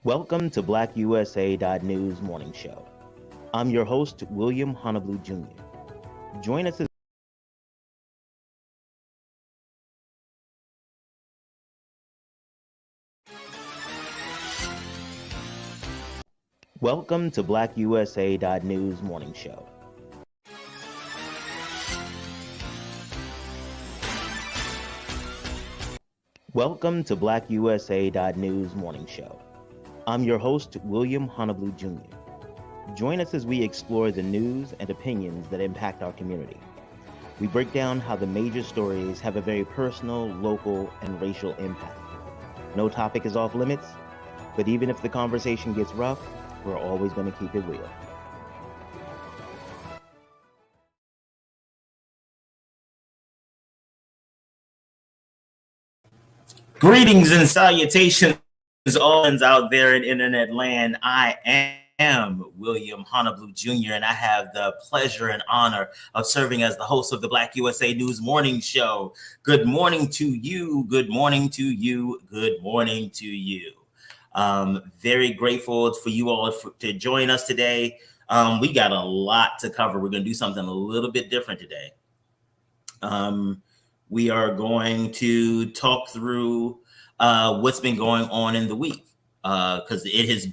Welcome to BlackUSA.news morning show. I'm your host, William Honolulu Jr. Join us as Welcome to BlackUSA.news morning show. Welcome to BlackUSA.news morning show. I'm your host, William Honolulu Jr. Join us as we explore the news and opinions that impact our community. We break down how the major stories have a very personal, local, and racial impact. No topic is off limits, but even if the conversation gets rough, we're always going to keep it real. Greetings and salutations, all out there in internet land. I am William Honolulu Jr., and I have the pleasure and honor of serving as the host of the Black USA News Morning Show. Good morning to you. Good morning to you. Good morning to you. Very grateful for you all to join us today. We got a lot to cover. We're going to do something a little bit different today. We are going to talk through what's been going on in the week because it has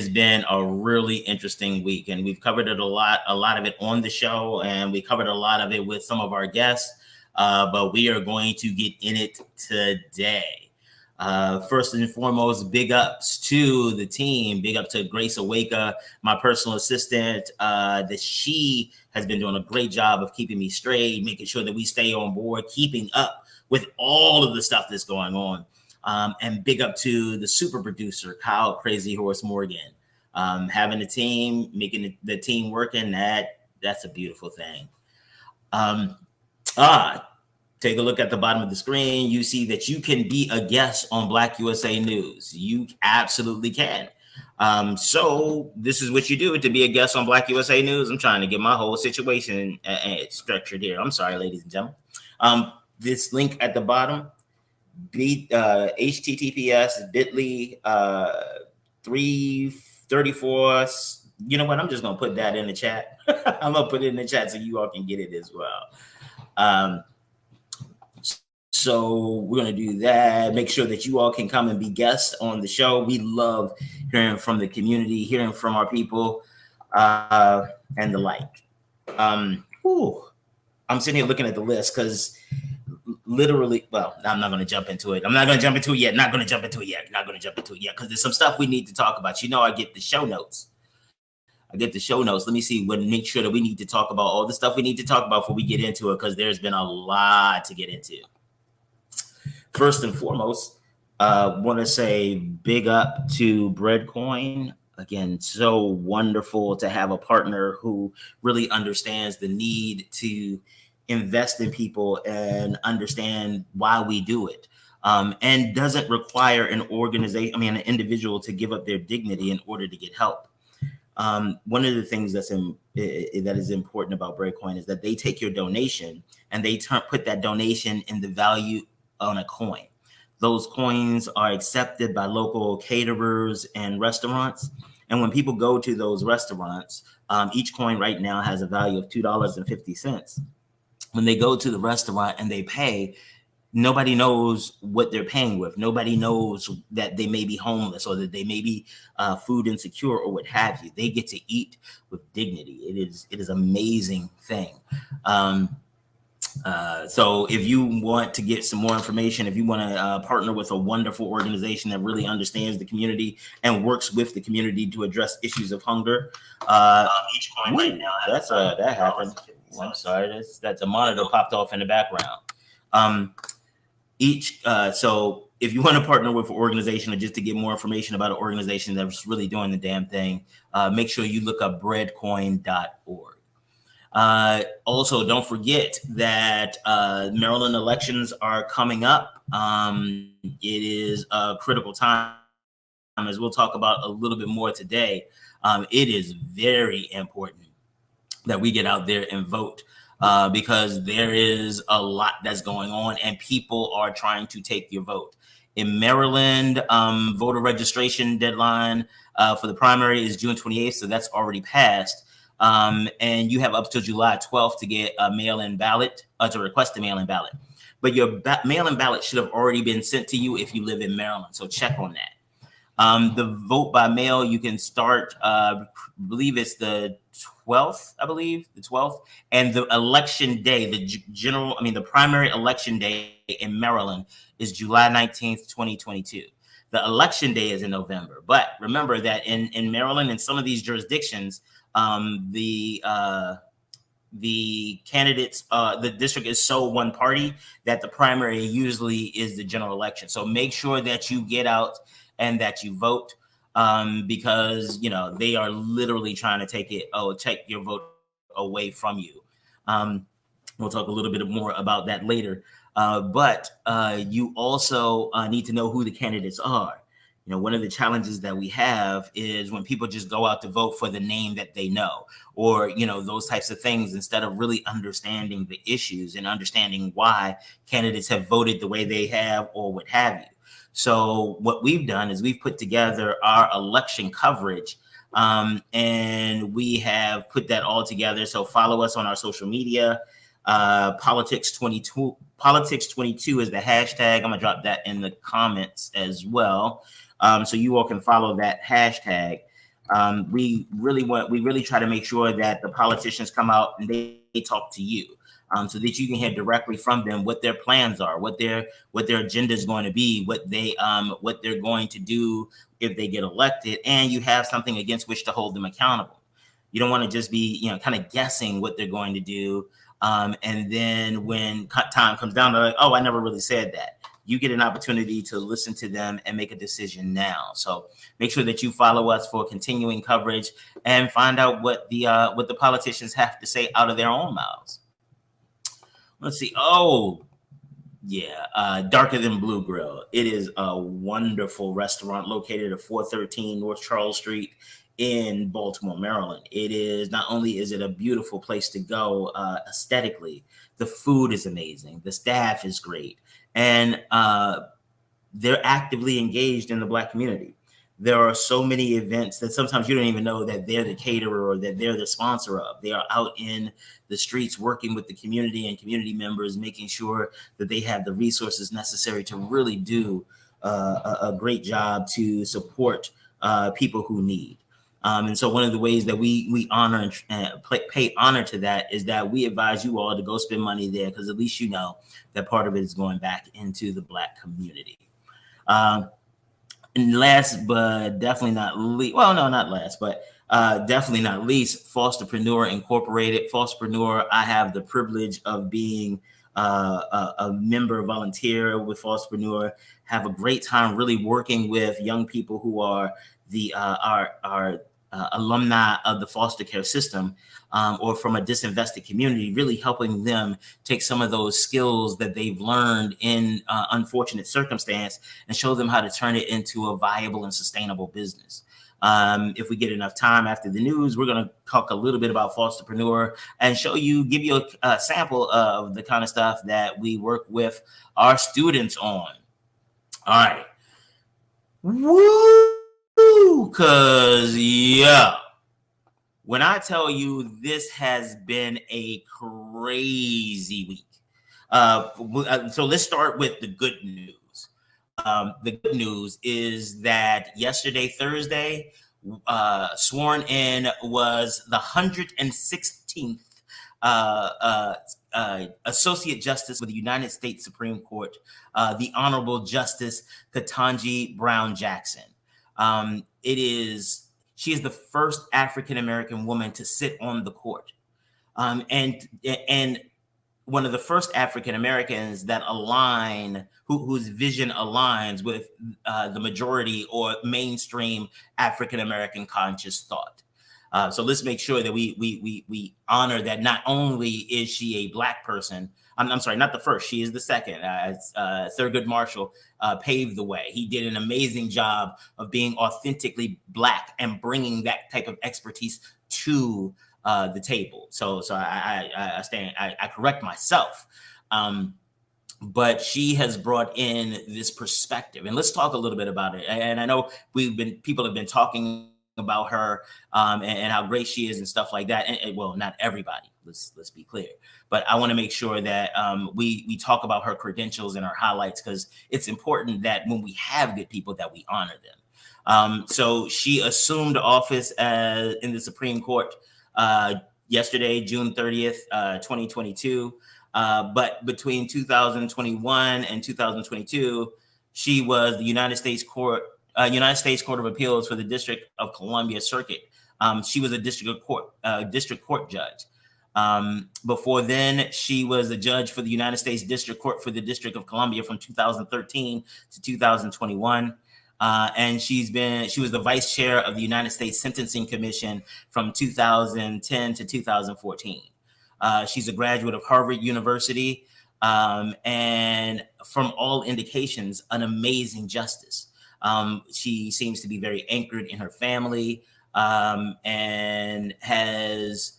been a really interesting week, and we've covered it a lot of it on the show, and we covered a lot of it with some of our guests, but we are going to get in it today. First and foremost, big ups to the team. Big up to Grace Awaka, my personal assistant, that she has been doing a great job of keeping me straight, making sure that we stay on board, keeping up with all of the stuff that's going on. And big up to the super producer, Kyle Crazy Horse Morgan. Having a team, making the team working, that's a beautiful thing. Take a look at the bottom of the screen. You see that you can be a guest on Black USA News. You absolutely can. So this is what you do to be a guest on Black USA News. I'm trying to get my whole situation structured here. I'm sorry, ladies and gentlemen. This link at the bottom, https bit.ly 334. You know what? I'm just going to put that in the chat. I'm going to put it in the chat so you all can get it as well. So we're going to do that. Make sure that you all can come and be guests on the show. We love hearing from the community, hearing from our people, and the like. I'm sitting here looking at the list because literally, well, I'm not going to jump into it. I'm not going to jump into it yet. Not going to jump into it yet because there's some stuff we need to talk about. I get the show notes. Let me see. Make sure that we need to talk about all the stuff we need to talk about before we get into it, because there's been a lot to get into. First and foremost, want to say big up to Breadcoin. Again, so wonderful to have a partner who really understands the need to invest in people and understand why we do it. And doesn't require an individual to give up their dignity in order to get help. One of the things that is important about Breadcoin is that they take your donation and they put that donation in the value on a coin. Those coins are accepted by local caterers and restaurants. And when people go to those restaurants, each coin right now has a value of $2.50. When they go to the restaurant and they pay, nobody knows what they're paying with. Nobody knows that they may be homeless or that they may be food insecure or what have you. They get to eat with dignity. It is amazing thing. So if you want to get some more information, if you want to partner with a wonderful organization that really understands the community and works with the community to address issues of hunger, each coin right now that happened. I'm sorry, that's the monitor popped off in the background. So if you want to partner with an organization or just to get more information about an organization that's really doing the damn thing, make sure you look up breadcoin.org. Also, don't forget that Maryland elections are coming up. It is a critical time, as we'll talk about a little bit more today. It is very important that we get out there and vote, because there is a lot that's going on and people are trying to take your vote. In Maryland, voter registration deadline for the primary is June 28th, so that's already passed. And you have up till July 12th to get a mail-in ballot, to request a mail-in ballot. But your mail-in ballot should have already been sent to you if you live in Maryland, so check on that. The vote by mail, you can start, I believe it's the 12th, the 12th. And the election day, the primary election day in Maryland is July 19th, 2022. The election day is in November. But remember that in Maryland and some of these jurisdictions, the candidates, the district is so one party that the primary usually is the general election. So make sure that you get out and that you vote, because they are literally trying to take your vote away from you. We'll talk a little bit more about that later. But you also need to know who the candidates are. One of the challenges that we have is when people just go out to vote for the name that they know, or, those types of things, instead of really understanding the issues and understanding why candidates have voted the way they have or what have you. So what we've done is we've put together our election coverage, and we have put that all together. So follow us on our social media. Politics22 is the hashtag. I'm gonna drop that in the comments as well, so you all can follow that hashtag. We really try to make sure that the politicians come out and they talk to you, so that you can hear directly from them what their plans are, what their agenda is going to be, what they're going to do if they get elected, and you have something against which to hold them accountable. You don't want to just be kind of guessing what they're going to do, and then when time comes down, they're like, oh, I never really said that. You get an opportunity to listen to them and make a decision now. So make sure that you follow us for continuing coverage and find out what the politicians have to say out of their own mouths. Let's see. Oh, yeah. Darker Than Blue Grill. It is a wonderful restaurant located at 413 North Charles Street in Baltimore, Maryland. It is, not only is it a beautiful place to go aesthetically, the food is amazing. The staff is great. And they're actively engaged in the Black community. There are so many events that sometimes you don't even know that they're the caterer or that they're the sponsor of. They are out in the streets working with the community and community members, making sure that they have the resources necessary to really do a great job to support people who need. And so one of the ways that we honor and pay honor to that is that we advise you all to go spend money there, because at least you know that part of it is going back into the Black community. And last but definitely not least, well, no, not last, but definitely not least, Fosterpreneur Incorporated. Fosterpreneur, I have the privilege of being a member, volunteer with Fosterpreneur, have a great time really working with young people who are our alumni of the foster care system, or from a disinvested community, really helping them take some of those skills that they've learned in unfortunate circumstance and show them how to turn it into a viable and sustainable business. If we get enough time after the news, we're going to talk a little bit about Fosterpreneur and give you a sample of the kind of stuff that we work with our students on. All right. Woo! Because, yeah, when I tell you this has been a crazy week. So let's start with the good news. The good news is that yesterday, Thursday, sworn in was the 116th Associate Justice for the United States Supreme Court, the Honorable Justice Ketanji Brown Jackson. She is the first African-American woman to sit on the court. And one of the first African-Americans that whose vision aligns with the majority or mainstream African-American conscious thought. So let's make sure that we honor that. Not only is she a Black person, I'm sorry, not the first, she is the second. Thurgood Marshall paved the way. He did an amazing job of being authentically Black and bringing that type of expertise to the table. So I correct myself. but she has brought in this perspective, and let's talk a little bit about it. And I know people have been talking about her, and how great she is and stuff like that. And well, not everybody. Let's be clear, but I want to make sure that we talk about her credentials and her highlights, because it's important that when we have good people that we honor them. So she assumed office in the Supreme Court yesterday, June 30th, 2022. But between 2021 and 2022, she was the United States Court of Appeals for the District of Columbia Circuit. She was a district court judge. Before then, she was a judge for the United States District Court for the District of Columbia from 2013 to 2021. And she was the vice chair of the United States Sentencing Commission from 2010 to 2014. She's a graduate of Harvard University, and from all indications, an amazing justice. She seems to be very anchored in her family, and has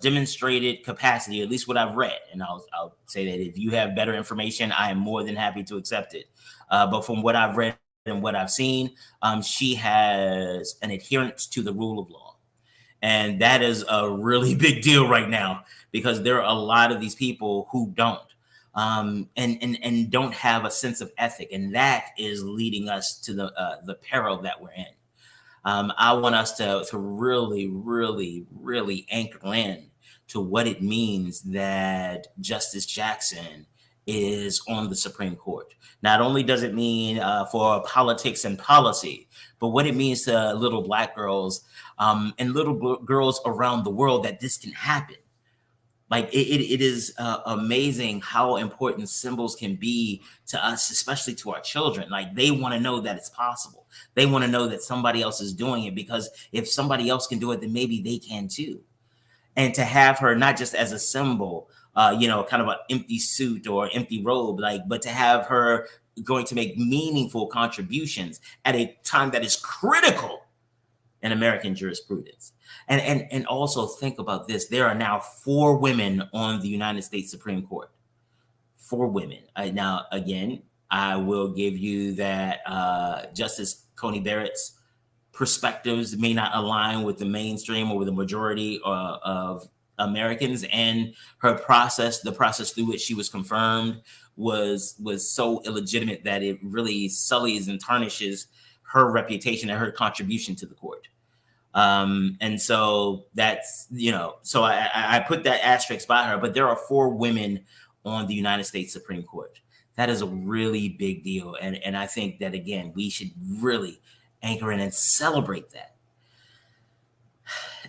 demonstrated capacity, at least what I've read. And I'll say that if you have better information, I am more than happy to accept it. But from what I've read and what I've seen, she has an adherence to the rule of law. And that is a really big deal right now, because there are a lot of these people who don't, and don't have a sense of ethic. And that is leading us to the peril that we're in. I want us to really, really, really anchor in to what it means that Justice Jackson is on the Supreme Court. Not only does it mean for politics and policy, but what it means to little Black girls and little girls around the world, that this can happen. Like it is amazing how important symbols can be to us, especially to our children. Like, they want to know that it's possible. They want to know that somebody else is doing it, because if somebody else can do it, then maybe they can too. And to have her not just as a symbol, kind of an empty suit or empty robe, but to have her going to make meaningful contributions at a time that is critical in American jurisprudence. And also think about this. There are now 4 women on the United States Supreme Court. 4 women. Now, again, I will give you that Justice Coney Barrett's perspectives may not align with the mainstream or with the majority of Americans, and her process, the process through which she was confirmed, was so illegitimate that it really sullies and tarnishes her reputation and her contribution to the court. And so that's, so I put that asterisk by her, but there are 4 women on the United States Supreme Court. That is a really big deal. And I think that, again, we should really anchor in and celebrate that.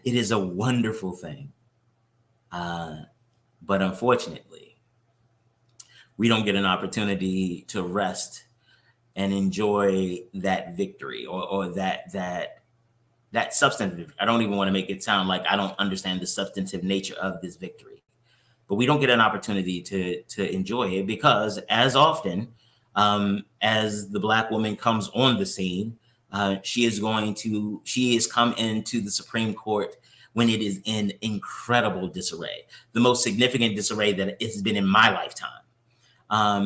It is a wonderful thing. But unfortunately, we don't get an opportunity to rest and enjoy that victory or that substantive. I don't even want to make it sound like I don't understand the substantive nature of this victory, but we don't get an opportunity to enjoy it, because as often as the Black woman comes on the scene, she has come into the Supreme Court when it is in incredible disarray, the most significant disarray that it's been in my lifetime.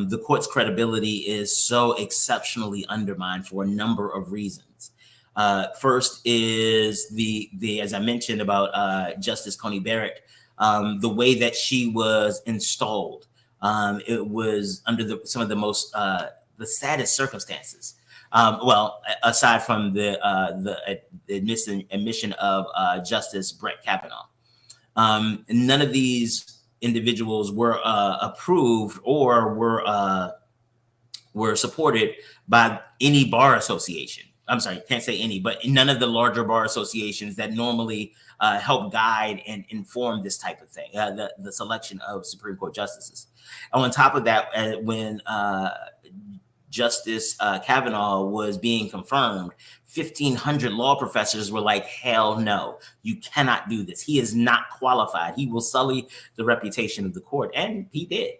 The court's credibility is so exceptionally undermined for a number of reasons. First is the as I mentioned about Justice Coney Barrett, the way that she was installed. It was under some of the most the saddest circumstances. Well, aside from the admission of Justice Brett Kavanaugh, none of these individuals were approved or were supported by any bar association. I'm sorry, can't say any, but none of the larger bar associations that normally help guide and inform this type of thing, the selection of Supreme Court justices. And on top of that, when Justice Kavanaugh was being confirmed, 1,500 law professors were like, hell no, you cannot do this. He is not qualified. He will sully the reputation of the court. And he did.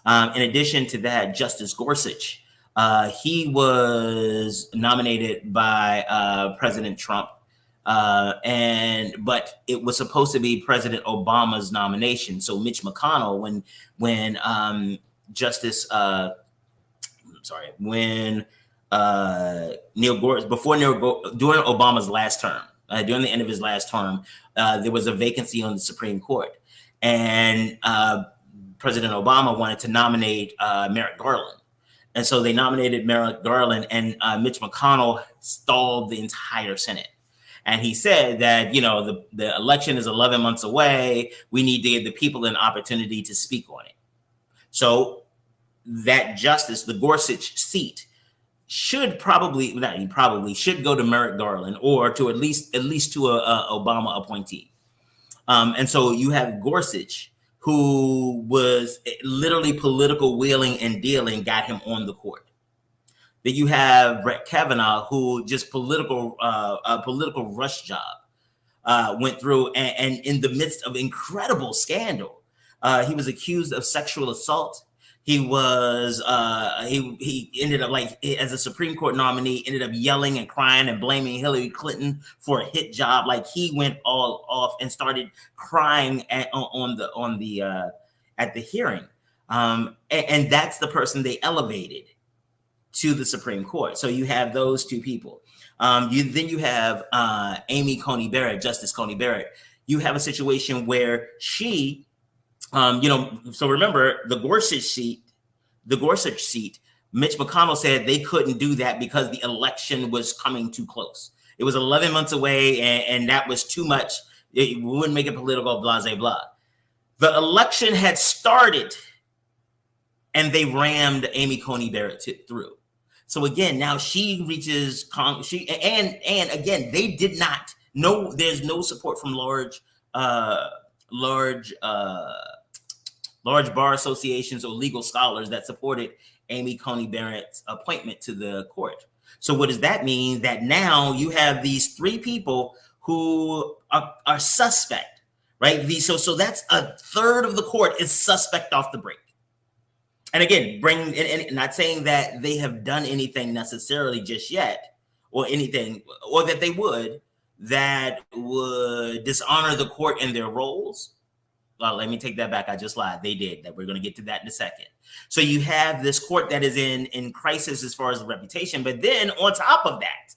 In addition to that, Justice Gorsuch, he was nominated by President Trump, but it was supposed to be President Obama's nomination. So Mitch McConnell, when Justice, sorry, when Neil Gorsuch, during Obama's last term, during the end of his last term, there was a vacancy on the Supreme Court, and President Obama wanted to nominate Merrick Garland. And so they nominated Merrick Garland, and Mitch McConnell stalled the entire Senate. And he said that, the election is 11 months away. We need to give the people an opportunity to speak on it. So that justice, the Gorsuch seat, should probably go to Merrick Garland, or to at least to a Obama appointee. And so you have Gorsuch, who was literally political wheeling and dealing, got him on the court. Then you have Brett Kavanaugh, who just political rush job went through, and in the midst of incredible scandal, he was accused of sexual assault. He was he ended up, like, as a Supreme Court nominee, ended up yelling and crying and blaming Hillary Clinton for a hit job. Like, he went all off and started crying at the hearing, and that's the person they elevated to the Supreme Court. So you have those two people. You have Amy Coney Barrett, Justice Coney Barrett. You have a situation where she, so remember the Gorsuch seat, Mitch McConnell said they couldn't do that because the election was coming too close. It was 11 months away, and that was too much. It wouldn't make it political, blah, blah, blah. The election had started, and they rammed Amy Coney Barrett through. So again, now she reaches, and again, they did not know, there's no support from large bar associations or legal scholars that supported Amy Coney Barrett's appointment to the court. So what does that mean? That now you have these three people who are suspect, right? So that's a third of the court is suspect off the break. And again, not saying that they have done anything necessarily just yet, or anything, or that they would, that would dishonor the court in their roles. Well, let me take that back. I just lied. They did. That we're going to get to that in a second. So you have this court that is in crisis as far as the reputation. But then on top of that,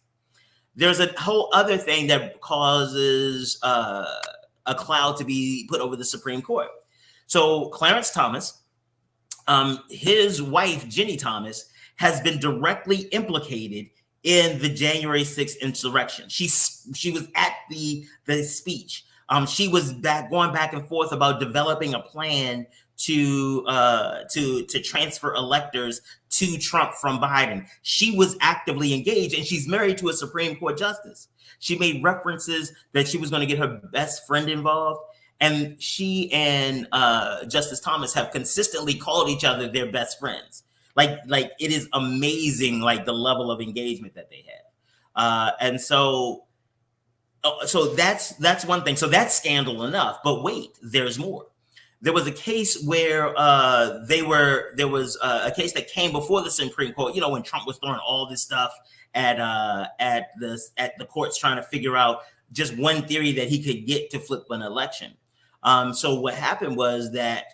there's a whole other thing that causes a cloud to be put over the Supreme Court. So Clarence Thomas, his wife, Ginny Thomas, has been directly implicated in the January 6th insurrection. She was at the speech. She was going back and forth about developing a plan to transfer electors to Trump from Biden. She was actively engaged, and she's married to a Supreme Court justice. She made references that she was going to get her best friend involved. And she and Justice Thomas have consistently called each other their best friends. Like it is amazing, like the level of engagement that they have. And so that's one thing. So that's scandal enough. But wait, there's more. There was a case where there was a case that came before the Supreme Court. When Trump was throwing all this stuff at the courts, trying to figure out just one theory that he could get to flip an election. So what happened was that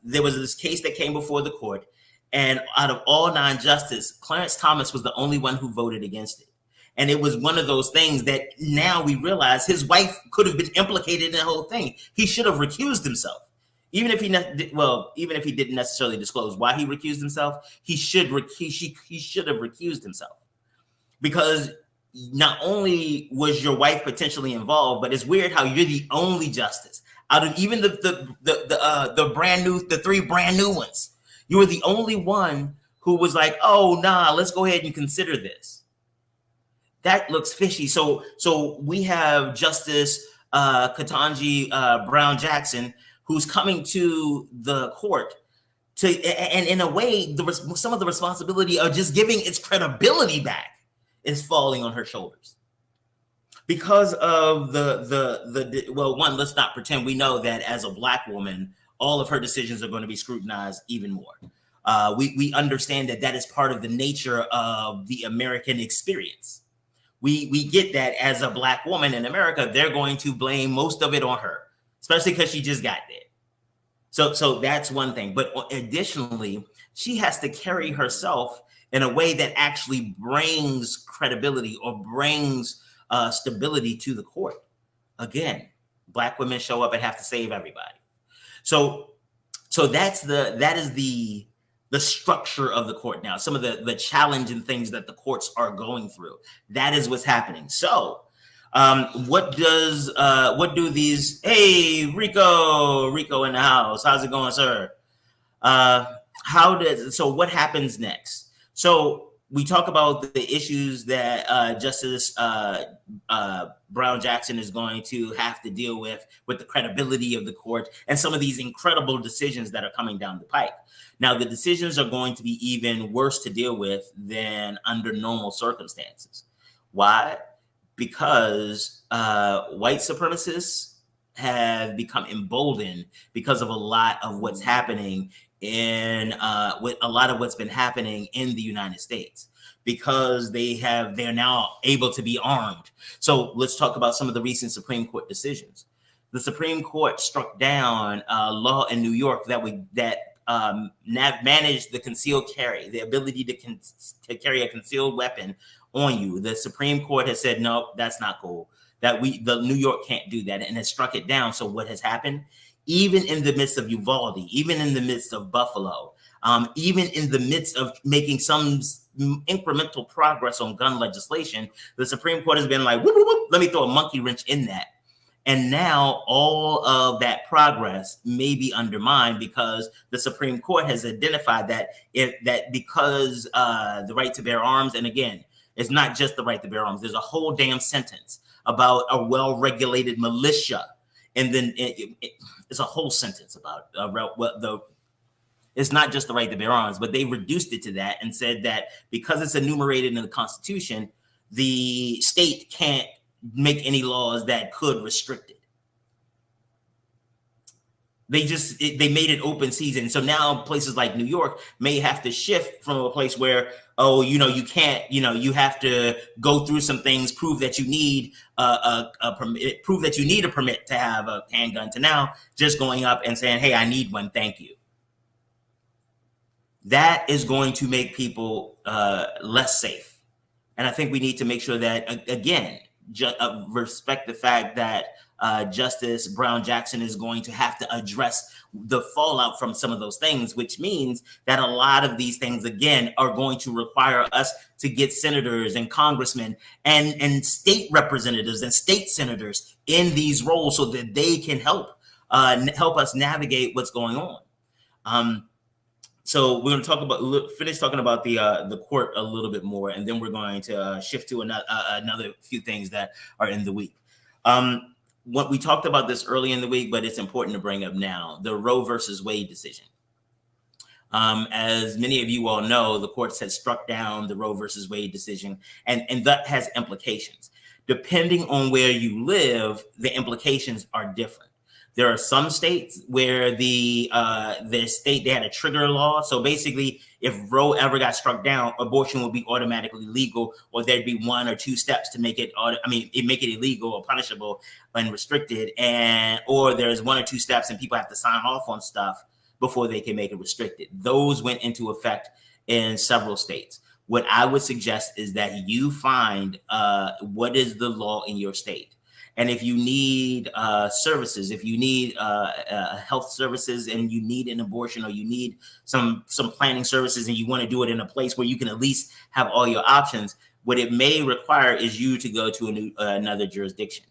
there was this case that came before the court, and out of all 9 justices, Clarence Thomas was the only one who voted against it. And it was one of those things that now we realize his wife could have been implicated in the whole thing. He should have recused himself. Even if he didn't necessarily disclose why he recused himself, he should have recused himself. Because not only was your wife potentially involved, but it's weird how you're the only justice out of even the brand new, the 3 brand new ones. You were the only one who was like, oh, nah, let's go ahead and consider this. That looks fishy. So we have Justice Ketanji Brown Jackson, who's coming to the court and in a way, some of the responsibility of just giving its credibility back is falling on her shoulders. Because of one, let's not pretend we know that as a Black woman, all of her decisions are going to be scrutinized even more. We understand that is part of the nature of the American experience. We get that as a Black woman in America, they're going to blame most of it on her, especially because she just got there. So that's one thing. But additionally, she has to carry herself in a way that actually brings credibility or brings stability to the court. Again, Black women show up and have to save everybody. So that is the structure of the court now. Some of the challenging things that the courts are going through. That is what's happening. So what do these, hey, Rico in the house, how's it going, sir? So what happens next? So we talk about the issues that Justice Brown Jackson is going to have to deal with the credibility of the court and some of these incredible decisions that are coming down the pike. Now, the decisions are going to be even worse to deal with than under normal circumstances. Why? Because white supremacists have become emboldened because of a lot of what's happening in with a lot of what's been happening in the United States, because they're now able to be armed. So let's talk about some of the recent Supreme Court decisions. The Supreme Court struck down a law in New York that managed the concealed carry, the ability to carry a concealed weapon on you. The Supreme Court has said, no, that's not cool. The New York can't do that, and has struck it down. So what has happened? Even in the midst of Uvalde, even in the midst of Buffalo, even in the midst of making some incremental progress on gun legislation, the Supreme Court has been like, whoop, whoop, whoop, let me throw a monkey wrench in that. And now all of that progress may be undermined because the Supreme Court has identified that because the right to bear arms, and again, it's not just the right to bear arms. There's a whole damn sentence about a well-regulated militia, and then it's a whole sentence about it's not just the right to bear arms, but they reduced it to that and said that because it's enumerated in the Constitution, the state can't make any laws that could restrict it. They made it open season. So now places like New York may have to shift from a place where, you can't, you have to go through some things, prove that you need a permit, prove that you need a permit to have a handgun, to now just going up and saying, hey, I need one, thank you. That is going to make people less safe. And I think we need to make sure that, again, respect the fact that Justice Brown Jackson is going to have to address the fallout from some of those things, which means that a lot of these things, again, are going to require us to get senators and congressmen and state representatives and state senators in these roles so that they can help us navigate what's going on. So we're going to finish talking about the court a little bit more, and then we're going to shift to another few things that are in the week. What we talked about this early in the week, but it's important to bring up now: the Roe versus Wade decision. As many of you all know, the courts had struck down the Roe versus Wade decision, and that has implications. Depending on where you live, the implications are different. There are some states where the state, they had a trigger law. So basically, if Roe ever got struck down, abortion would be automatically legal, or there'd be one or two steps to make it make it illegal or punishable and restricted, or there's one or two steps and people have to sign off on stuff before they can make it restricted. Those went into effect in several states. What I would suggest is that you find what is the law in your state. And if you need services, if you need health services and you need an abortion, or you need some planning services and you want to do it in a place where you can at least have all your options, what it may require is you to go to another jurisdiction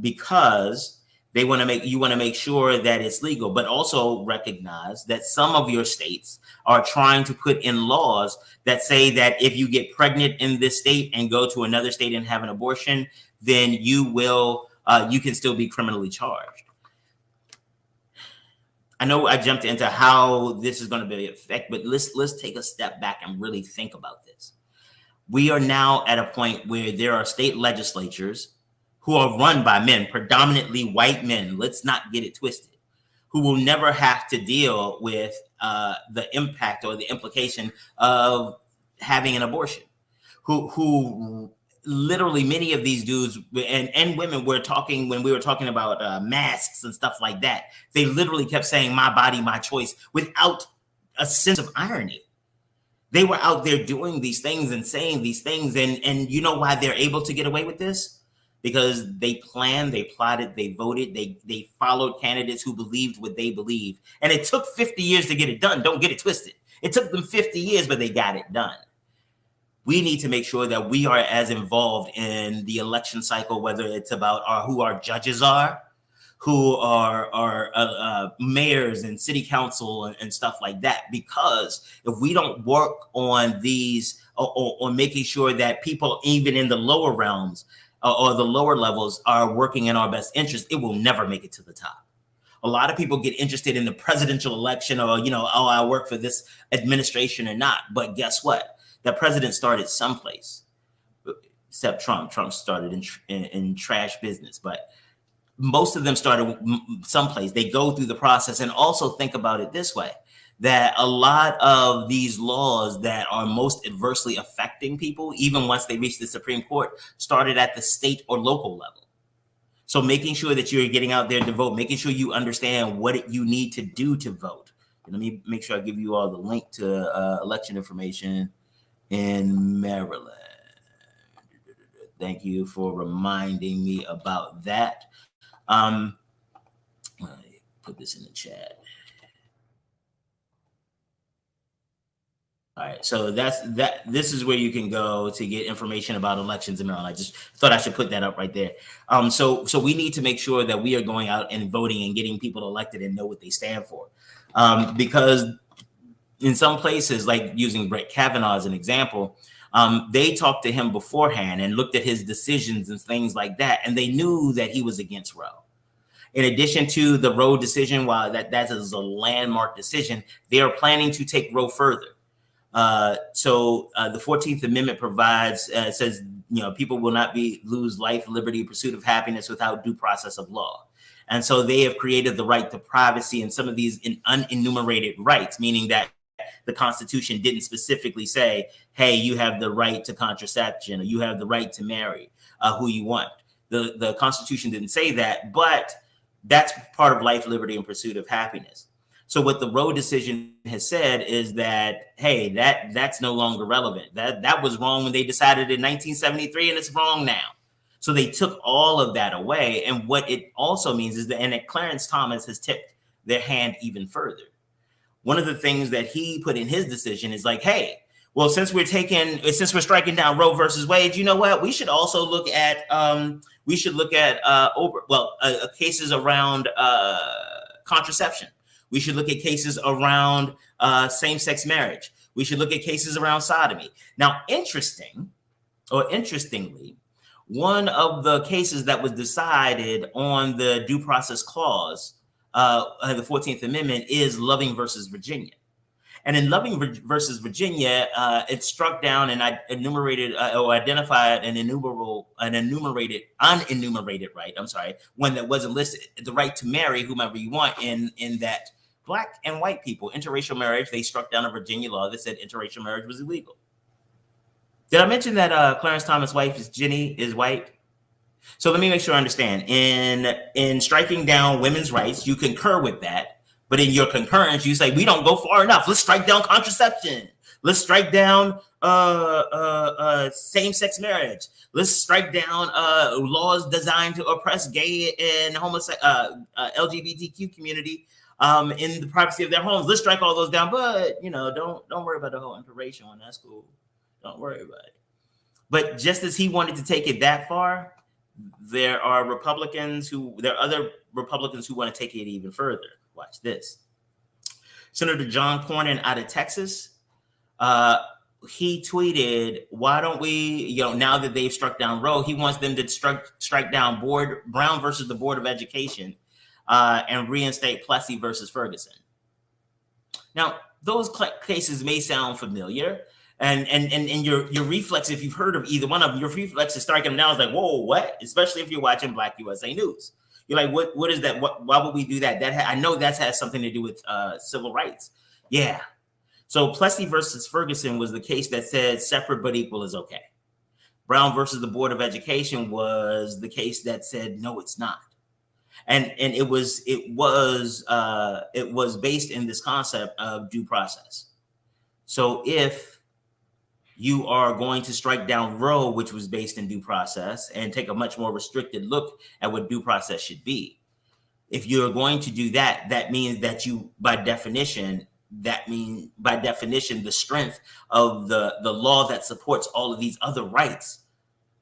because you want to make sure that it's legal, but also recognize that some of your states are trying to put in laws that say that if you get pregnant in this state and go to another state and have an abortion, then you can still be criminally charged. I know I jumped into how this is going to be affected, but let's take a step back and really think about this. We are now at a point where there are state legislatures who are run by men, predominantly white men, let's not get it twisted, who will never have to deal with the impact or the implication of having an abortion, who literally many of these dudes and women were talking when we were talking about masks and stuff like that. They literally kept saying "my body, my choice" without a sense of irony. They were out there doing these things and saying these things, and you know why they're able to get away with this? Because they planned, they plotted, they voted, they followed candidates who believed what they believed, and it took 50 years to get it done. Don't get it twisted. It took them 50 years, but they got it done. We need to make sure that we are as involved in the election cycle, whether it's about who our judges are, who are mayors and city council and stuff like that. Because if we don't work on these, or making sure that people, even in the lower realms or the lower levels, are working in our best interest, it will never make it to the top. A lot of people get interested in the presidential election, or, I work for this administration or not. But guess what? The president started someplace, except Trump. Trump started in trash business, but most of them started someplace. They go through the process. And also think about it this way, that a lot of these laws that are most adversely affecting people, even once they reach the Supreme Court, started at the state or local level. So making sure that you're getting out there to vote, making sure you understand what you need to do to vote. And let me make sure I give you all the link to election information in Maryland. Thank you for reminding me about that. Let me put this in the chat. All right, so this is where you can go to get information about elections in Maryland. I just thought I should put that up right there. So we need to make sure that we are going out and voting and getting people elected and know what they stand for. Because in some places, like using Brett Kavanaugh as an example, they talked to him beforehand and looked at his decisions and things like that, and they knew that he was against Roe. In addition to the Roe decision, while that is a landmark decision, they are planning to take Roe further. So the 14th Amendment provides, says, people will not lose life, liberty, pursuit of happiness without due process of law. And so they have created the right to privacy and some of these unenumerated rights, meaning that the Constitution didn't specifically say, hey, you have the right to contraception, or you have the right to marry who you want. The Constitution didn't say that, but that's part of life, liberty, and pursuit of happiness. So what the Roe decision has said is that, hey, that's no longer relevant. That was wrong when they decided in 1973, and it's wrong now. So they took all of that away. And what it also means is that Clarence Thomas has tipped their hand even further. One of the things that he put in his decision is like, hey, well, since we're striking down Roe versus Wade, you know what? We should also look at cases around contraception. We should look at cases around same-sex marriage. We should look at cases around sodomy. Now, interestingly, one of the cases that was decided on the due process clause, the 14th Amendment, is Loving versus Virginia. And in Loving versus Virginia, it struck down and identified an unenumerated right. I'm sorry, one that wasn't listed, the right to marry whomever you want in that Black and white people, interracial marriage. They struck down a Virginia law that said interracial marriage was illegal. Did I mention that Clarence Thomas' wife Jenny is white? So let me make sure I understand. In striking down women's rights, you concur with that. But in your concurrence, you say, we don't go far enough. Let's strike down contraception. Let's strike down same-sex marriage. Let's strike down laws designed to oppress gay and LGBTQ community in the privacy of their homes. Let's strike all those down. But, don't worry about the whole interracial one. That's cool. Don't worry about it. But just as he wanted to take it that far, there are other Republicans who want to take it even further. Watch this. Senator John Cornyn out of Texas, he tweeted, why don't we, now that they've struck down Roe, he wants them to strike down Brown versus the Board of Education and reinstate Plessy versus Ferguson. Now, those cases may sound familiar. And your reflex, if you've heard of either one of them, your reflex is striking them down is like, whoa, what? Especially if you're watching BlackUSA.news. You're like, what is that? Why would we do that? I know that has something to do with civil rights. Yeah. So Plessy versus Ferguson was the case that said separate but equal is okay. Brown versus the Board of Education was the case that said, no, it's not. And it was based in this concept of due process. So if you are going to strike down Roe, which was based in due process, and take a much more restricted look at what due process should be, if you're going to do that, that means that you, by definition, the strength of the law that supports all of these other rights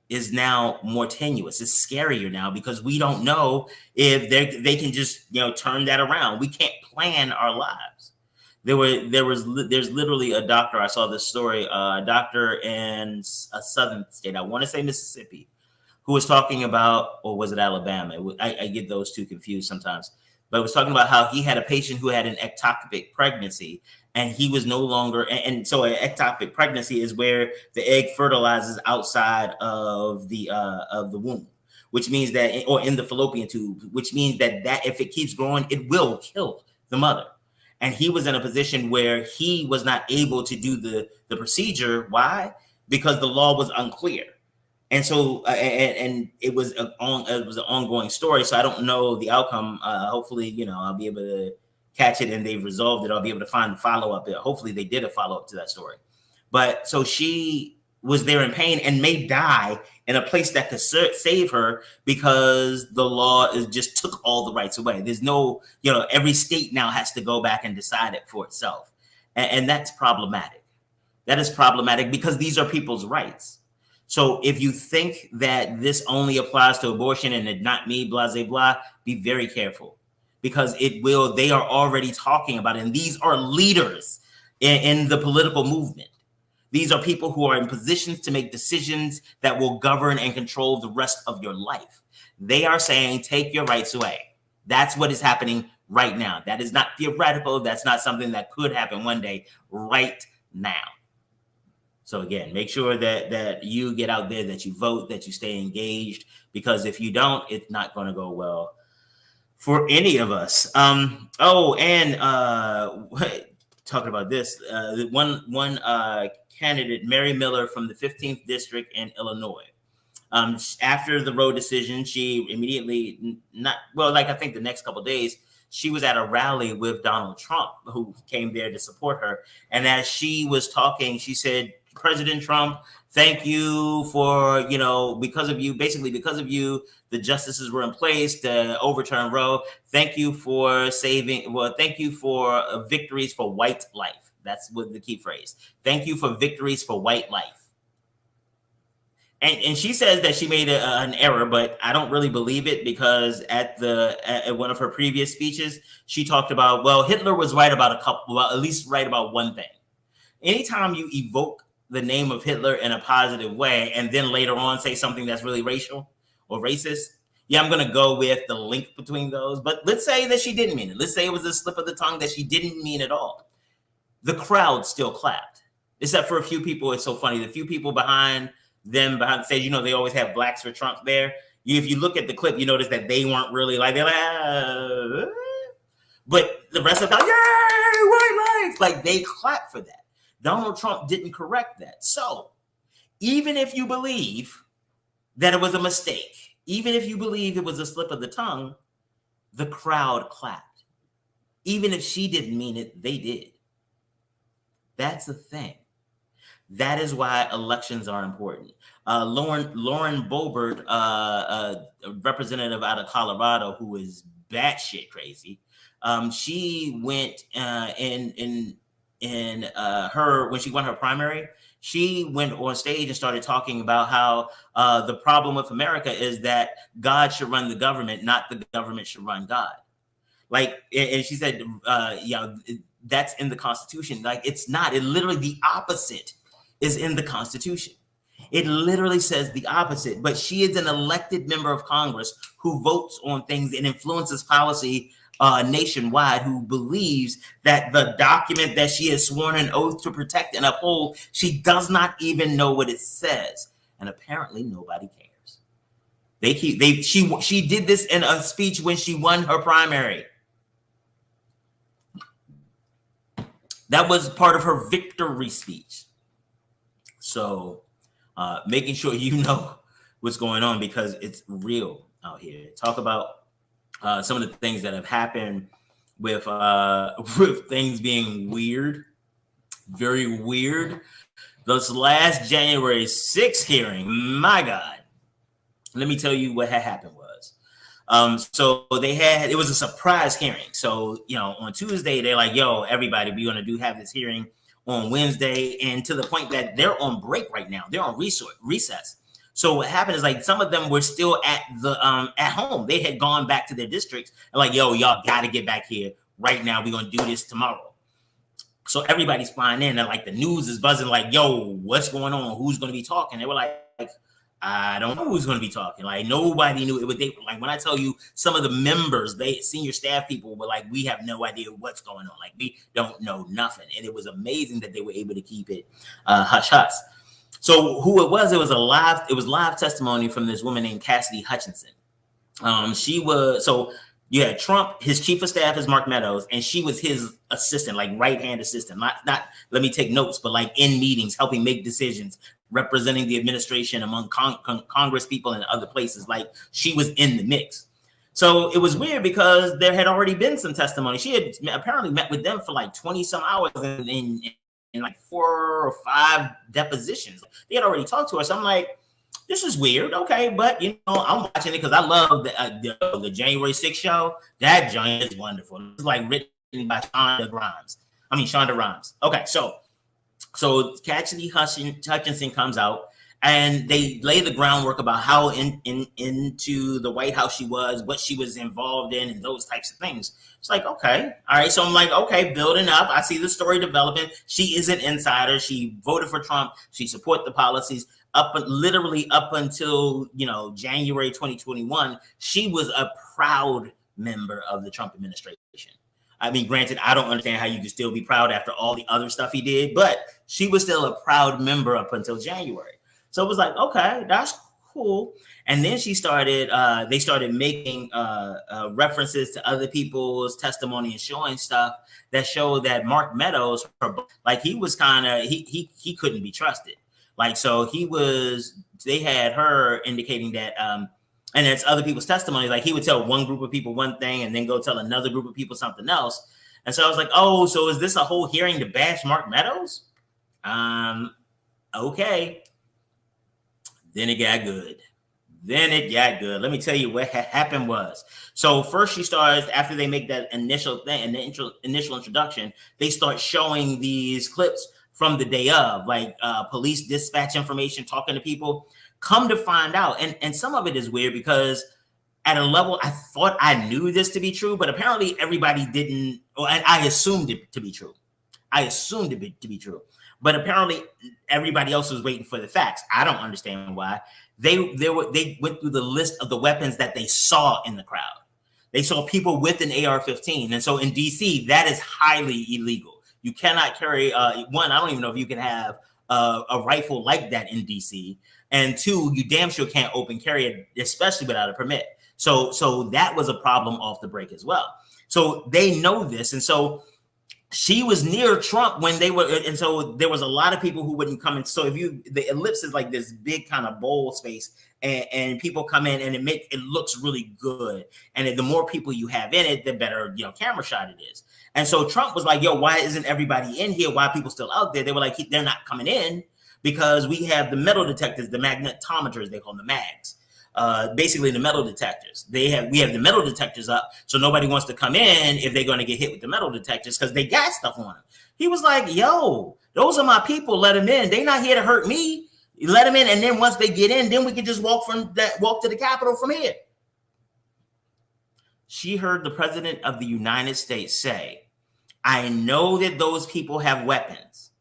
is now more tenuous. It's scarier now because we don't know if they can just turn that around. We can't plan our lives. There's literally a doctor. I saw this story. A doctor in a southern state. I want to say Mississippi, who was talking about, or was it Alabama? I get those two confused sometimes. But it was talking about how he had a patient who had an ectopic pregnancy, and he was no longer. And so, an ectopic pregnancy is where the egg fertilizes outside of the womb, which means that, or in the fallopian tube, which means that if it keeps growing, it will kill the mother. And he was in a position where he was not able to do the procedure. Why? Because the law was unclear. And so, and it was an ongoing story. So I don't know the outcome. Hopefully, I'll be able to catch it and they've resolved it. I'll be able to find the follow up. Hopefully, they did a follow up to that story. But so she was there in pain and may die in a place that could save her because the law just took all the rights away. There's no, every state now has to go back and decide it for itself, and that's problematic. That is problematic because these are people's rights. So if you think that this only applies to abortion and it not me, blah, blah, blah, be very careful because it will. They are already talking about it. And these are leaders in the political movement. These are people who are in positions to make decisions that will govern and control the rest of your life. They are saying, take your rights away. That's what is happening right now. That is not theoretical. That's not something that could happen one day, right now. So again, make sure that you get out there, that you vote, that you stay engaged, because if you don't, it's not going to go well for any of us. Talking about this, one candidate, Mary Miller from the 15th district in Illinois. After the Roe decision, she immediately, I think the next couple of days, she was at a rally with Donald Trump, who came there to support her. And as she was talking, she said, President Trump, thank you for, because of you, the justices were in place to overturn Roe. Thank you for thank you for victories for white life. That's what the key phrase. Thank you for victories for white life. And she says that she made an error, but I don't really believe it because at one of her previous speeches, she talked about, Hitler was right about at least right about one thing. Anytime you evoke the name of Hitler in a positive way and then later on say something that's really racial or racist, I'm going to go with the link between those. But let's say that she didn't mean it. Let's say it was a slip of the tongue that she didn't mean at all. The crowd still clapped, except for a few people. It's so funny. The few people behind the stage, they always have blacks for Trump there. If you look at the clip, you notice that they weren't really they're like, but the rest of the time, yay, white life! Like they clapped for that. Donald Trump didn't correct that. So even if you believe that it was a mistake, even if you believe it was a slip of the tongue, the crowd clapped. Even if she didn't mean it, they did. That's the thing. That is why elections are important. Lauren Boebert, a representative out of Colorado who is batshit crazy, she went when she won her primary, she went on stage and started talking about how the problem with America is that God should run the government, not the government should run God. And she said, that's in the Constitution. It's not. It literally the opposite is in the Constitution. It literally says the opposite. But she is an elected member of Congress who votes on things and influences policy nationwide, who believes that the document that she has sworn an oath to protect and uphold, she does not even know what it says. And apparently nobody cares. She did this in a speech when she won her primary. That was part of her victory speech. So making sure you know what's going on because it's real out here. Talk about some of the things that have happened with with things being weird, very weird. This last January 6th hearing, my God, let me tell you what had happened was. So it was a surprise hearing. So, on Tuesday, they're like, yo, everybody, we're going to have this hearing on Wednesday. And to the point that they're on break right now. They're on recess. So what happened is like some of them were still at home. They had gone back to their districts and like, yo, y'all got to get back here right now. We're going to do this tomorrow. So everybody's flying in and like the news is buzzing like, yo, what's going on? Who's going to be talking? They were like, I don't know who's going to be talking. Like nobody knew it. Like when I tell you some of the members, senior staff people were like, we have no idea what's going on. Like we don't know nothing. And it was amazing that they were able to keep it hush hush. So who it was live testimony from this woman named Cassidy Hutchinson. You had Trump, his chief of staff is Mark Meadows, and she was his assistant, like right-hand assistant. Not let me take notes, but like in meetings, helping make decisions, representing the administration among Congress people and other places. Like she was in the mix. So it was weird because there had already been some testimony. She had apparently met with them for like 20 some hours in like 4 or 5 depositions. They had already talked to her. So I'm like, this is weird. Okay. But, I'm watching it because I love the January 6th show. That joint is wonderful. It's like written by Shonda Rhimes. Okay. So Cassidy Hutchinson comes out and they lay the groundwork about how into the White House she was, what she was involved in, and those types of things. It's like, okay. All right. So I'm like, okay, building up. I see the story developing. She is an insider. She voted for Trump. She supported the policies. Literally up until, January 2021, she was a proud member of the Trump administration. I mean, granted, I don't understand how you can still be proud after all the other stuff he did, but she was still a proud member up until January. So it was like, okay, that's cool. And then they started making references to other people's testimony and showing stuff that showed that Mark Meadows, like he was he couldn't be trusted. Like, so they had her indicating that, and it's other people's testimony. Like he would tell one group of people one thing and then go tell another group of people something else. And so I was like, oh, so is this a whole hearing to bash Mark Meadows? Okay. Then it got good. Let me tell you what happened was. So first she starts, after they make that initial introduction, they start showing these clips from the day of, like police dispatch information, talking to people. Come to find out, and some of it is weird because at a level I thought I knew this to be true, but apparently everybody didn't, and I assumed it to be true. But apparently everybody else was waiting for the facts. I don't understand why. They went through the list of the weapons that they saw in the crowd. They saw people with an AR-15, and so in DC that is highly illegal. You cannot carry one. I don't even know if you can have a rifle like that in DC. And 2, you damn sure can't open carry it, especially without a permit. So that was a problem off the break as well. So they know this. And so she was near Trump when they were, and so there was a lot of people who wouldn't come in. So the ellipse is like this big kind of bowl space, and people come in, and it looks really good. And the more people you have in it, the better camera shot it is. And so Trump was like, yo, why isn't everybody in here? Why are people still out there? They were like, they're not coming in because we have the metal detectors, the magnetometers, they call them the mags. Basically the metal detectors. We have the metal detectors up, so nobody wants to come in if they're going to get hit with the metal detectors because they got stuff on them. He was like, yo, those are my people. Let them in. They're not here to hurt me. You let them in, and then once they get in, then we can just walk to the Capitol from here. She heard the president of the United States say, I know that those people have weapons.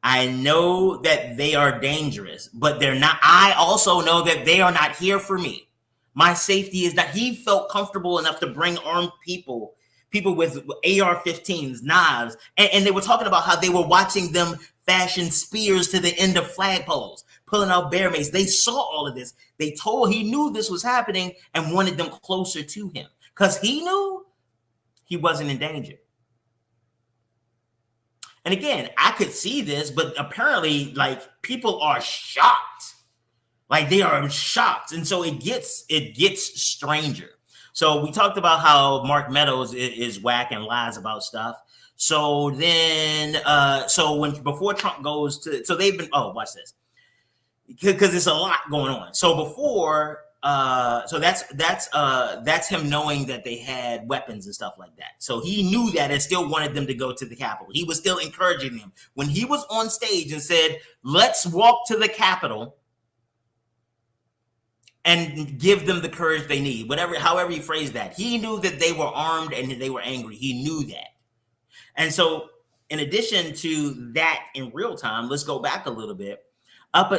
I know that they are dangerous, but they're not. I also know that they are not here for me. My safety is that he felt comfortable enough to bring armed people with AR-15s, knives, and they were talking about how they were watching them fashion spears to the end of flagpoles, pulling out bear mace. They saw all of this. He knew this was happening and wanted them closer to him because he knew he wasn't in danger. And again, I could see this, but apparently, like, people are shocked. Like, they are shocked. And so it gets stranger. So we talked about how Mark Meadows is whack and lies about stuff. So then, before Trump goes to, so they've been, watch this, because there's a lot going on. So before, so that's him knowing that they had weapons and stuff like that. So he knew that and still wanted them to go to the Capitol. He was still encouraging them when he was on stage and said, "Let's walk to the Capitol and give them the courage they need." However he phrased that. He knew that they were armed and they were angry. He knew that. And so, in addition to that, in real time, let's go back a little bit.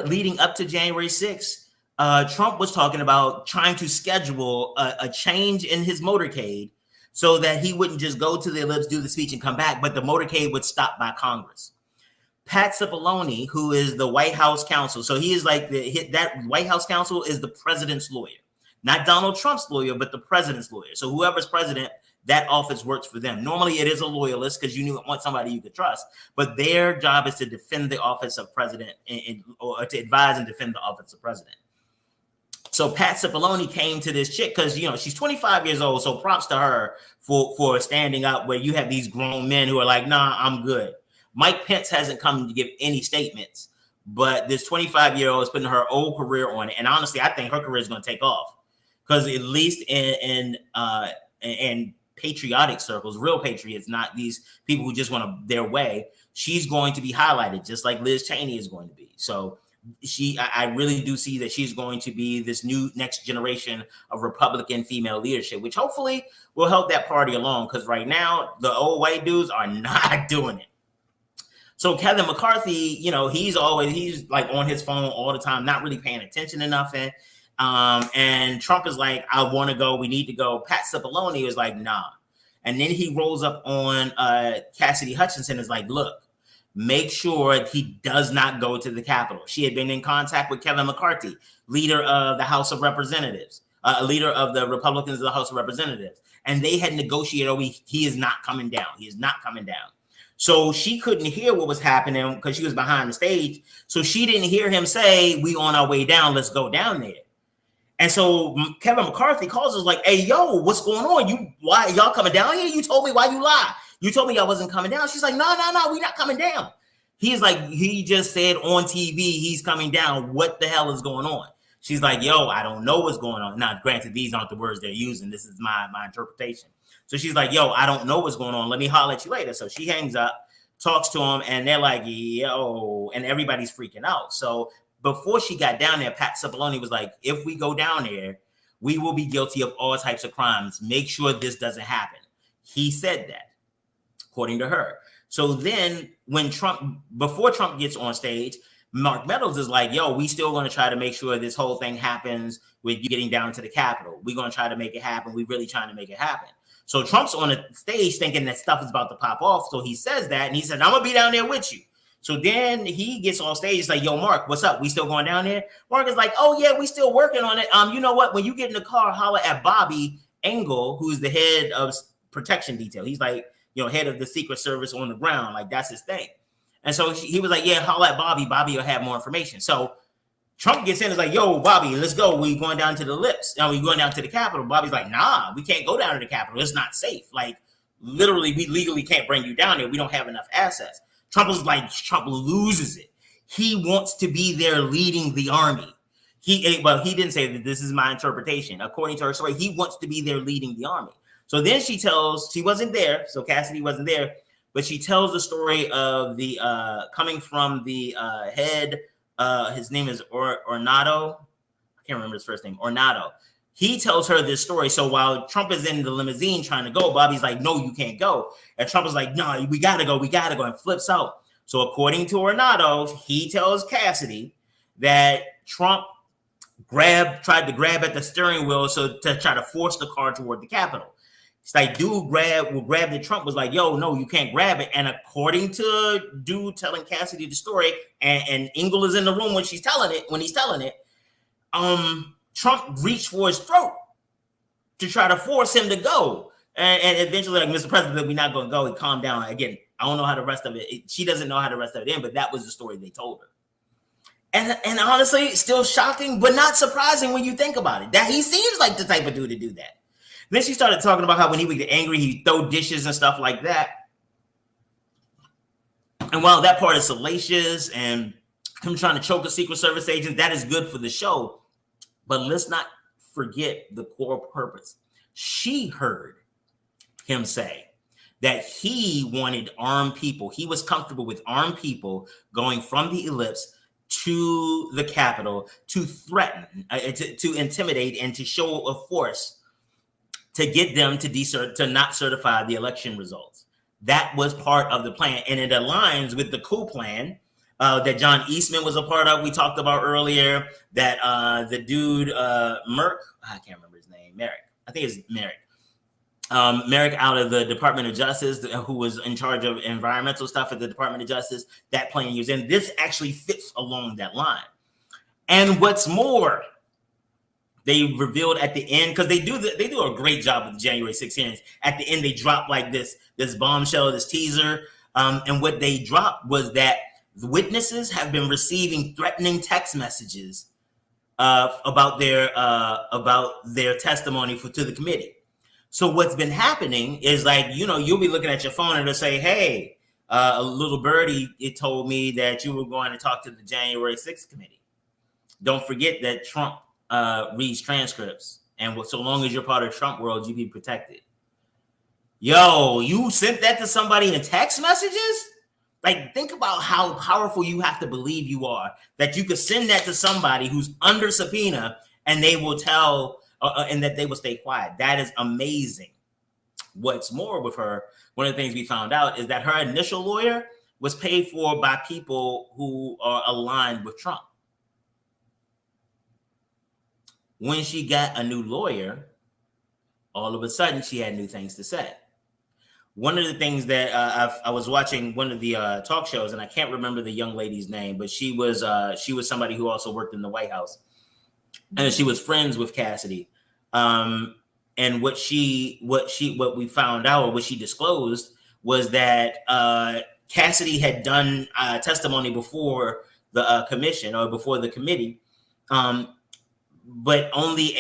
Leading up to January 6th, Trump was talking about trying to schedule a change in his motorcade so that he wouldn't just go to the ellipse, do the speech, and come back, but the motorcade would stop by Congress. Pat Cipollone, who is the White House counsel, so he is like that White House counsel is the president's lawyer, not Donald Trump's lawyer, but the president's lawyer. So whoever's president, that office works for them. Normally, it is a loyalist because you want somebody you could trust, but their job is to defend the office of president or to advise and defend the office of president. So Pat Cipollone came to this chick because, she's 25 years old. So props to her for standing up where you have these grown men who are like, nah, I'm good. Mike Pence hasn't come to give any statements, but this 25-year-old is putting her whole career on it. And honestly, I think her career is going to take off because at least in patriotic circles, real patriots, not these people who just want their way, she's going to be highlighted just like Liz Cheney is going to be. So I really do see that she's going to be this new next generation of Republican female leadership, which hopefully will help that party along. Because right now, the old white dudes are not doing it. So Kevin McCarthy, he's like on his phone all the time, not really paying attention to nothing. And Trump is like, I want to go. We need to go. Pat Cipollone is like, nah. And then he rolls up on Cassidy Hutchinson is like, look, make sure he does not go to the Capitol. She had been in contact with Kevin McCarthy, leader of the House of Representatives, leader of the Republicans of the House of Representatives. And they had negotiated, he is not coming down. He is not coming down. So she couldn't hear what was happening because she was behind the stage. So she didn't hear him say, we on our way down, let's go down there. And so Kevin McCarthy calls us like, hey, yo, what's going on? Why y'all coming down here? You told me why you lie. You told me y'all wasn't coming down. She's like, no, we not coming down. He's like, he just said on TV he's coming down. What the hell is going on? She's like, yo, I don't know what's going on. Now, granted, these aren't the words they're using. This is my interpretation. So she's like, yo, I don't know what's going on. Let me holler at you later. So she hangs up, talks to him, and they're like, yo, and everybody's freaking out. So before she got down there, Pat Cipollone was like, if we go down there, we will be guilty of all types of crimes. Make sure this doesn't happen. He said that, according to her. So then before Trump gets on stage, Mark Meadows is like, yo, we still going to try to make sure this whole thing happens with you getting down to the Capitol. We're going to try to make it happen. We're really trying to make it happen. So Trump's on the stage thinking that stuff is about to pop off. So he says that, and he said, I'm going to be down there with you. So then he gets on stage. He's like, yo, Mark, what's up? We still going down there? Mark is like, oh, yeah, we still working on it. You know what? When you get in the car, holler at Bobby Engel, who's the head of protection detail. He's like, head of the Secret Service on the ground. Like, that's his thing. And so he was like, yeah, holler at Bobby. Bobby will have more information. So Trump gets in and is like, yo, Bobby, let's go. We going down to the lips. We going down to the Capitol. Bobby's like, nah, we can't go down to the Capitol. It's not safe. Like, literally, we legally can't bring you down there. We don't have enough assets. Trump loses it. He wants to be there leading the army. He didn't say that. This is my interpretation. According to her story, he wants to be there leading the army. So then she wasn't there. So Cassidy wasn't there, but she tells the story of the coming from the head. His name is Ornato. I can't remember his first name. Ornato. He tells her this story. So while Trump is in the limousine trying to go, Bobby's like, no, you can't go. And Trump is like, no, we got to go, and flips out. So according to Ornato, he tells Cassidy that Trump tried to grab at the steering wheel to try to force the car toward the Capitol. It's like dude grabbed it. Trump was like, yo, no, you can't grab it. And according to dude telling Cassidy the story, and Engel is in the room when he's telling it, Trump reached for his throat to try to force him to go. And eventually, like, Mr. President, we're not going to go. He calmed down. Again, I don't know how the rest of it. She doesn't know how the rest of it ended, but that was the story they told her. And honestly, still shocking, but not surprising when you think about it. That he seems like the type of dude to do that. Then she started talking about how when he would get angry, he'd throw dishes and stuff like that. And while that part is salacious and him trying to choke a Secret Service agent, that is good for the show. But let's not forget the core purpose. She heard him say that he wanted armed people. He was comfortable with armed people going from the ellipse to the Capitol to threaten, to intimidate, and to show a force to get them to not certify the election results. That was part of the plan, and it aligns with the coup plan that John Eastman was a part of. We talked about earlier that the dude Merrick, I can't remember his name, Merrick. I think it's Merrick. Merrick out of the Department of Justice, who was in charge of environmental stuff at the Department of Justice, that plan used. And this actually fits along that line. And what's more, they revealed at the end, because they do a great job with the January 6th hearings. At the end, they drop like this bombshell, this teaser. And what they dropped was that the witnesses have been receiving threatening text messages about their testimony to the committee. So what's been happening is like, you'll be looking at your phone and it'll say, hey, a little birdie, it told me that you were going to talk to the January 6th committee. Don't forget that Trump reads transcripts. And so long as you're part of Trump world, you be protected. Yo, you sent that to somebody in text messages? Like, think about how powerful you have to believe you are, that you could send that to somebody who's under subpoena and they will tell and that they will stay quiet. That is amazing. What's more with her, one of the things we found out is that her initial lawyer was paid for by people who are aligned with Trump. When she got a new lawyer, all of a sudden she had new things to say. One of the things that I was watching one of the talk shows, and I can't remember the young lady's name, but she was somebody who also worked in the White House. And she was friends with Cassidy. And what we found out, or what she disclosed, was that Cassidy had done testimony before the commission or before the committee, but only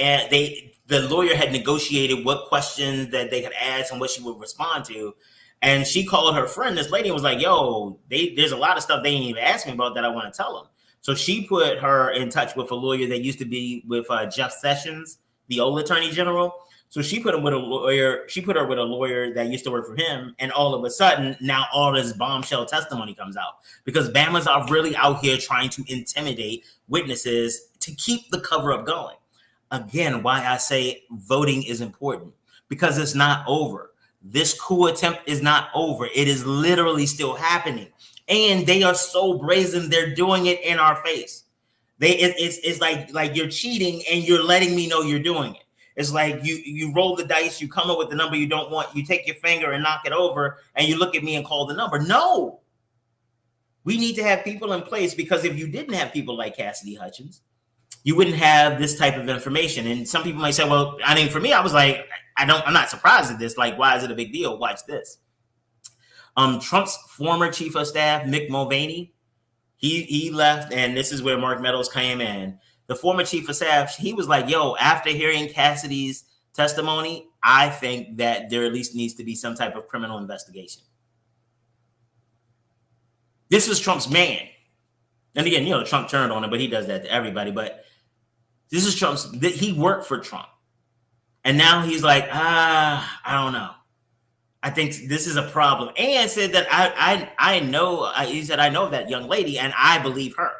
the lawyer had negotiated what questions that they could ask and what she would respond to. And she called her friend, this lady, and was like, yo, there's a lot of stuff they didn't even ask me about that I want to tell them. So she put her in touch with a lawyer that used to be with Jeff Sessions, the old attorney general. So she put him with a lawyer. She put her with a lawyer that used to work for him. And all of a sudden, now all this bombshell testimony comes out because Bamas are really out here trying to intimidate witnesses to keep the cover up going. Again, why I say voting is important, because it's not over. This coup attempt is not over. It is literally still happening. And they are so brazen, they're doing it in our face. It's like you're cheating and you're letting me know you're doing it. It's like you roll the dice, you come up with the number you don't want, you take your finger and knock it over, and you look at me and call the number. No. We need to have people in place, because if you didn't have people like Cassidy Hutchins, you wouldn't have this type of information. And some people might say, well, I mean, for me, I was like, I'm not surprised at this. Like, why is it a big deal? Watch this. Trump's former chief of staff, Mick Mulvaney, he left, and this is where Mark Meadows came in. The former chief of staff, he was like, yo, after hearing Cassidy's testimony, I think that there at least needs to be some type of criminal investigation. This was Trump's man. And again, Trump turned on him, but he does that to everybody. But this is he worked for Trump. And now he's like, I don't know. I think this is a problem. And said that I know that young lady and I believe her.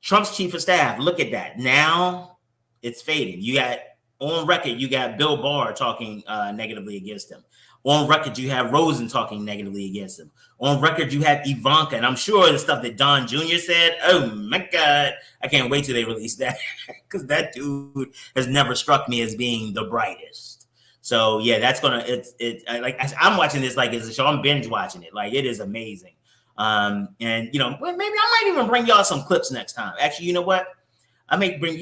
Trump's chief of staff, look at that. Now it's fading. You got on record, you got Bill Barr talking negatively against him. On record, you have Rosen talking negatively against him. On record, you have Ivanka. And I'm sure the stuff that Don Jr. said, oh my God, I can't wait till they release that, because that dude has never struck me as being the brightest. So yeah, that's gonna. I'm watching this like it's a show. I'm binge watching it. Like, it is amazing. And maybe I might even bring y'all some clips next time. Actually, you know what? I may bring.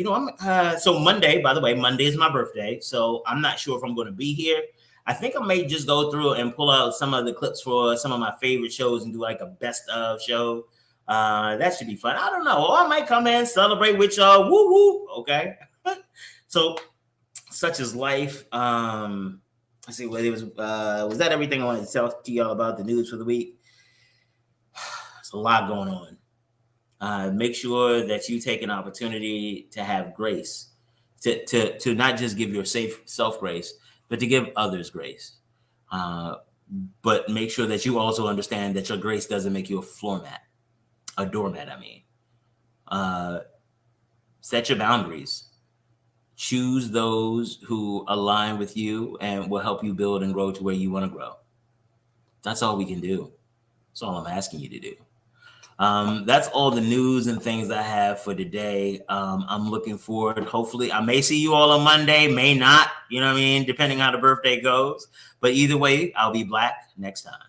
So Monday, by the way, Monday is my birthday. So I'm not sure if I'm going to be here. I think I may just go through and pull out some of the clips for some of my favorite shows and do like a best of show. That should be fun. I don't know. Or I might come in, celebrate with y'all. Woo woo. Okay. So, such is life. Let's see what it was that everything I wanted to tell to y'all about the news for the week? There's a lot going on. Make sure that you take an opportunity to have grace, to not just give yourself grace, but to give others grace. But make sure that you also understand that your grace doesn't make you a doormat. I mean, set your boundaries. Choose those who align with you and will help you build and grow to where you want to grow. That's all we can do. That's all I'm asking you to do. That's all the news and things I have for today. I'm looking forward. Hopefully, I may see you all on Monday, may not, you know what I mean, depending how the birthday goes. But either way, I'll be black next time.